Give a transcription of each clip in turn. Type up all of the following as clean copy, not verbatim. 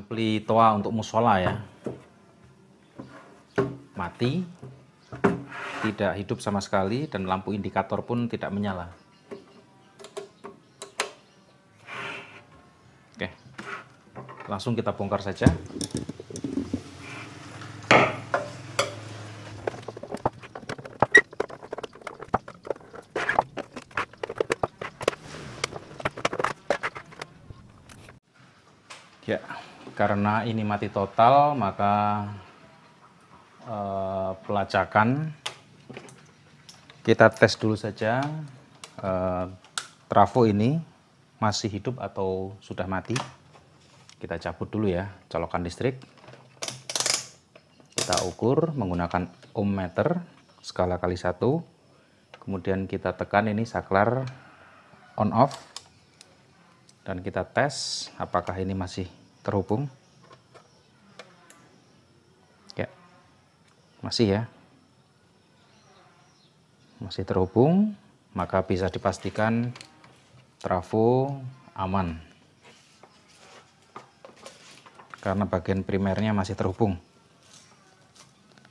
ampli toa untuk musola ya, mati, tidak hidup sama sekali, dan lampu indikator pun tidak menyala. Oke, langsung kita bongkar saja. Ya, karena ini mati total, maka pelacakan kita tes dulu saja trafo ini masih hidup atau sudah mati. Kita cabut dulu ya colokan listrik. Kita ukur menggunakan ohmmeter skala kali 1. Kemudian kita tekan ini saklar on off. Dan kita tes apakah ini masih terhubung. Ya, masih ya. Masih terhubung, maka bisa dipastikan trafo aman. Karena bagian primernya masih terhubung.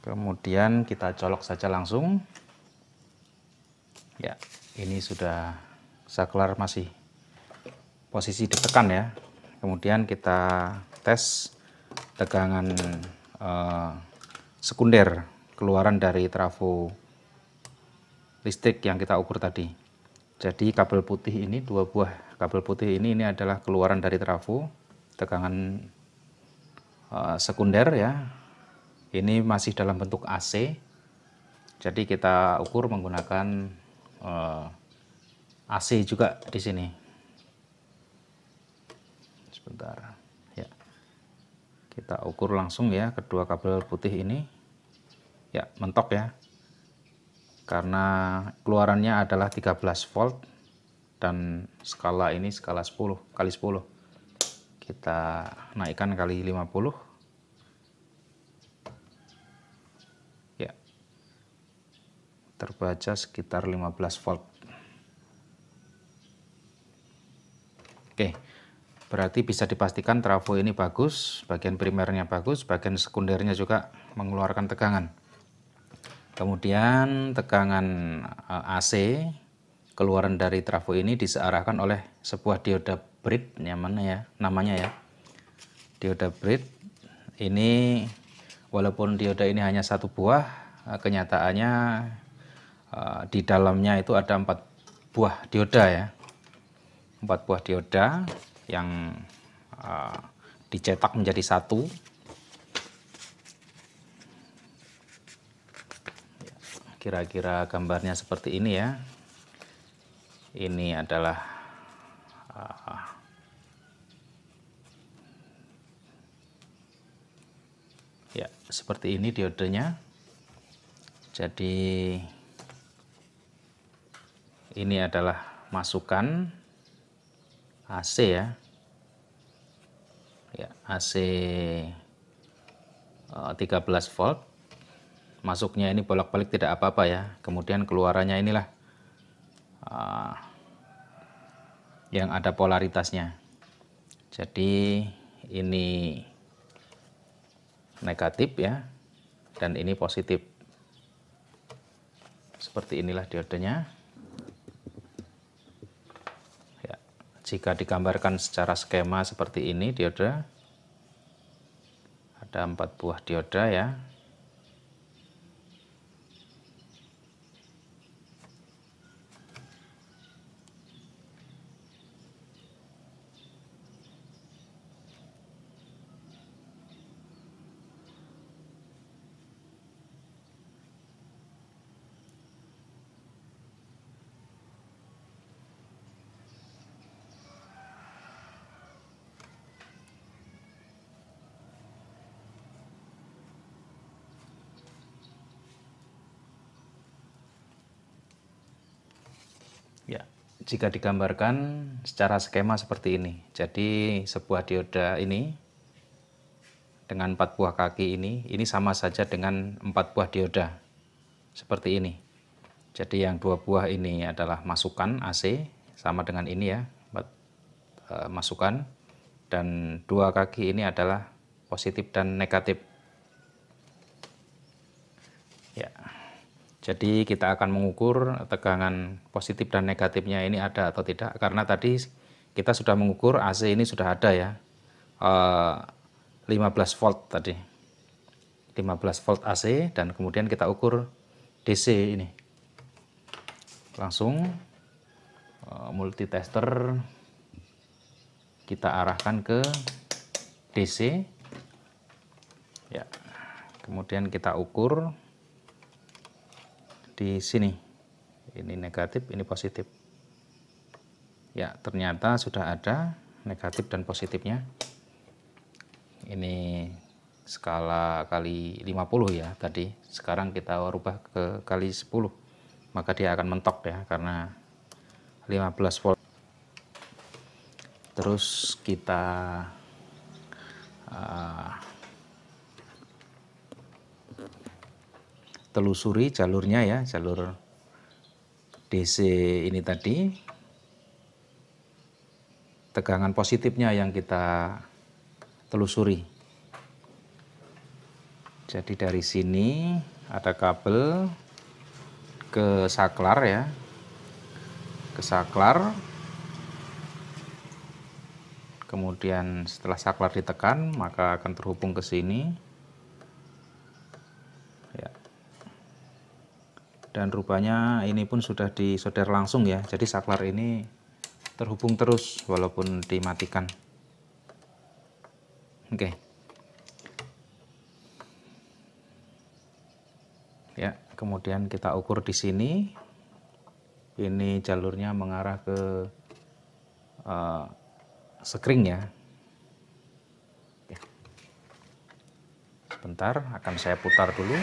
Kemudian kita colok saja langsung. Ya, ini sudah saklar masih posisi ditekan ya. Kemudian kita tes tegangan sekunder keluaran dari trafo listrik yang kita ukur tadi. Jadi kabel putih ini, 2 buah kabel putih ini adalah keluaran dari trafo tegangan sekunder ya. Ini masih dalam bentuk AC. Jadi kita ukur menggunakan AC juga di sini. Sebentar ya, kita ukur langsung ya kedua kabel putih ini ya, mentok ya, karena keluarannya adalah 13 volt dan skala ini skala 10 kali 10. Kita naikkan kali 50 ya, terbaca sekitar 15 volt. Oke, berarti bisa dipastikan trafo ini bagus, bagian primernya bagus, bagian sekundernya juga mengeluarkan tegangan. Kemudian tegangan AC keluaran dari trafo ini disearahkan oleh sebuah dioda brid, namanya ya, dioda brid. Ini walaupun dioda ini hanya 1 buah, kenyataannya di dalamnya itu ada 4 buah dioda ya, 4 buah dioda yang dicetak menjadi 1. Kira-kira gambarnya seperti ini ya. Ini adalah ya, seperti ini diodenya. Jadi ini adalah masukan AC ya. Ya, AC 13 volt. Masuknya ini bolak-balik tidak apa-apa ya. Kemudian keluarannya inilah yang ada polaritasnya. Jadi ini negatif ya, dan ini positif. Seperti inilah diodenya. Ya, jika digambarkan secara skema seperti ini dioda, ada 4 buah dioda ya. Ya, jika digambarkan secara skema seperti ini. Jadi sebuah dioda ini dengan 4 buah kaki ini sama saja dengan 4 buah dioda. Seperti ini. Jadi yang 2 buah ini adalah masukan AC, sama dengan ini ya, masukan. dan dua kaki ini adalah positif dan negatif. Ya. Jadi kita akan mengukur tegangan positif dan negatifnya ini ada atau tidak, karena tadi kita sudah mengukur AC ini sudah ada ya, 15 volt tadi, 15 volt AC, dan kemudian kita ukur DC ini. Langsung multitester kita arahkan ke DC ya, kemudian kita ukur di sini, ini negatif, ini positif ya. Ternyata sudah ada negatif dan positifnya. Ini skala kali 50 ya tadi, sekarang kita rubah ke kali 10, maka dia akan mentok ya, karena 15 volt. Terus kita telusuri jalurnya ya, jalur DC ini tadi, tegangan positifnya yang kita telusuri. Jadi dari sini ada kabel ke saklar ya, ke saklar. Kemudian setelah saklar ditekan, maka akan terhubung ke sini. Ya. Dan rupanya ini pun sudah disolder langsung ya. Jadi saklar ini terhubung terus walaupun dimatikan. Oke. Ya, kemudian kita ukur di sini. Ini jalurnya mengarah ke sekring ya. Sebentar, akan saya putar dulu.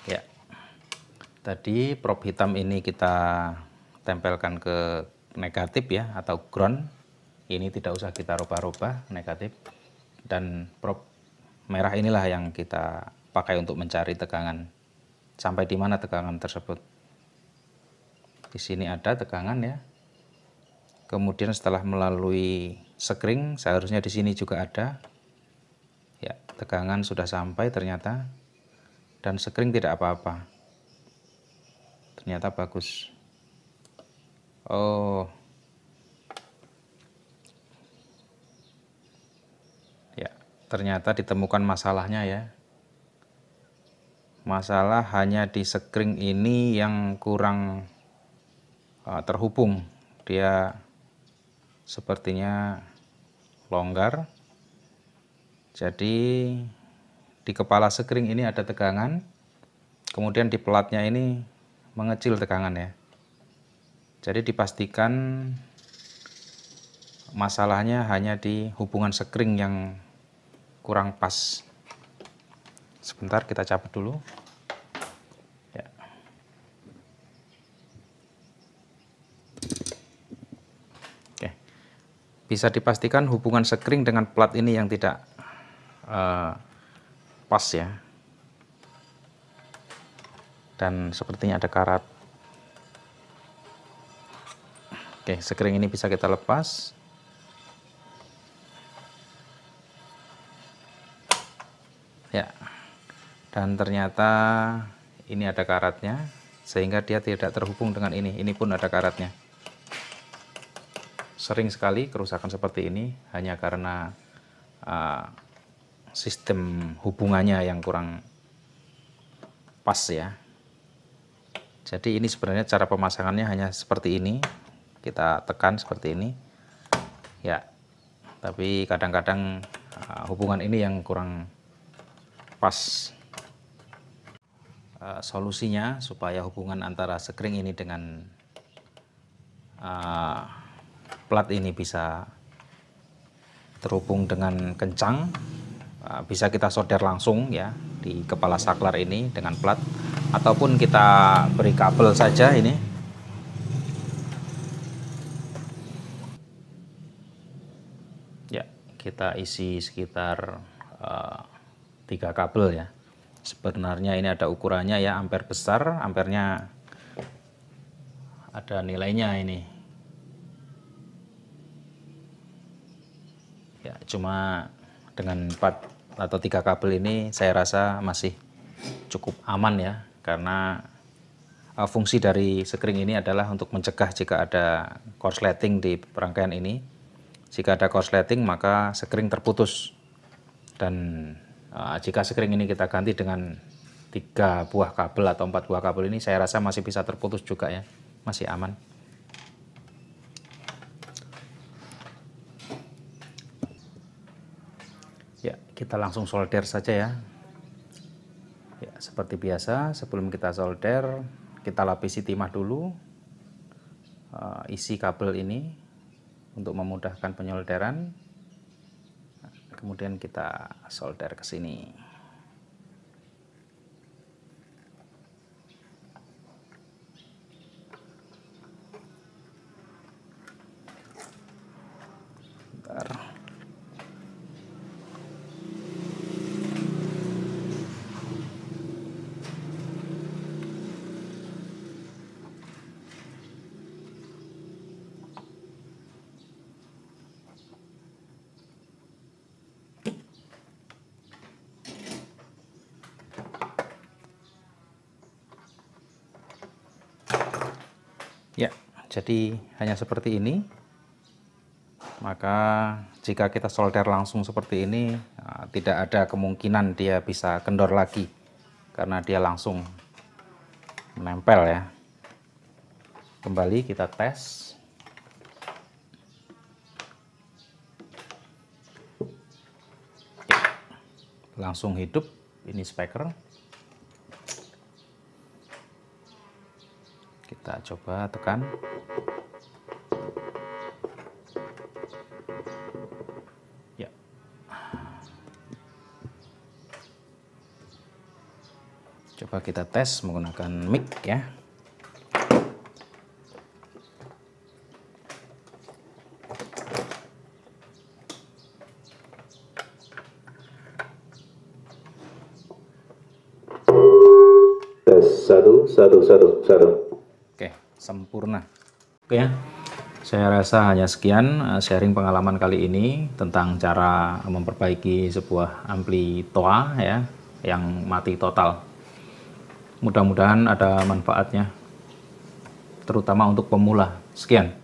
Ya, tadi prob hitam ini kita tempelkan ke negatif ya, atau ground. Ini tidak usah kita rubah-rubah, negatif. Dan prob merah inilah yang kita pakai untuk mencari tegangan, sampai di mana tegangan tersebut. Di sini ada tegangan ya. Kemudian setelah melalui sekring, seharusnya di sini juga ada. Ya, tegangan sudah sampai ternyata, dan sekring tidak apa-apa. Ternyata bagus. Oh. Ya, ternyata ditemukan masalahnya ya. Masalah hanya di sekring ini yang kurang terhubung. Dia sepertinya longgar. Jadi di kepala sekring ini ada tegangan, kemudian di pelatnya ini mengecil tegangan ya. Jadi dipastikan masalahnya hanya di hubungan sekring yang kurang pas. Sebentar, kita cabut dulu. Ya. Oke. Bisa dipastikan hubungan sekring dengan plat ini yang tidak pas ya. Dan sepertinya ada karat. Oke, sekring ini bisa kita lepas. Ya. Dan ternyata ini ada karatnya, sehingga dia tidak terhubung dengan ini. Ini pun ada karatnya. Sering sekali kerusakan seperti ini hanya karena sistem hubungannya yang kurang pas ya. Jadi ini sebenarnya cara pemasangannya hanya seperti ini. Kita tekan seperti ini. Ya. Tapi kadang-kadang hubungan ini yang kurang pas. Solusinya supaya hubungan antara sekring ini dengan plat ini bisa terhubung dengan kencang, bisa kita solder langsung ya di kepala saklar ini dengan plat, ataupun kita beri kabel saja ini. Ya, kita isi sekitar 3 kabel ya. Sebenarnya ini ada ukurannya ya, ampere besar, ampernya ada nilainya ini. Ya, cuma dengan 4 atau 3 kabel ini saya rasa masih cukup aman ya, karena fungsi dari sekring ini adalah untuk mencegah jika ada korsleting di rangkaian ini. Jika ada korsleting maka sekring terputus, dan jika sekring ini kita ganti dengan 3 buah kabel atau 4 buah kabel ini, saya rasa masih bisa terputus juga ya, masih aman. Ya, kita langsung solder saja ya. Ya, seperti biasa sebelum kita solder, kita lapisi timah dulu isi kabel ini untuk memudahkan penyolderan. Kemudian kita solder ke sini. Bentar. Ya, jadi hanya seperti ini. Maka jika kita solder langsung seperti ini, tidak ada kemungkinan dia bisa kendor lagi, karena dia langsung menempel ya. Kembali kita tes. Ya, langsung hidup ini speaker. Kita coba tekan. Ya. Coba kita tes menggunakan mic ya. Tes 1 1 1 1. Oke, sempurna. Oke ya, saya rasa hanya sekian sharing pengalaman kali ini tentang cara memperbaiki sebuah ampli TOA ya, yang mati total. Mudah-mudahan ada manfaatnya, terutama untuk pemula. Sekian.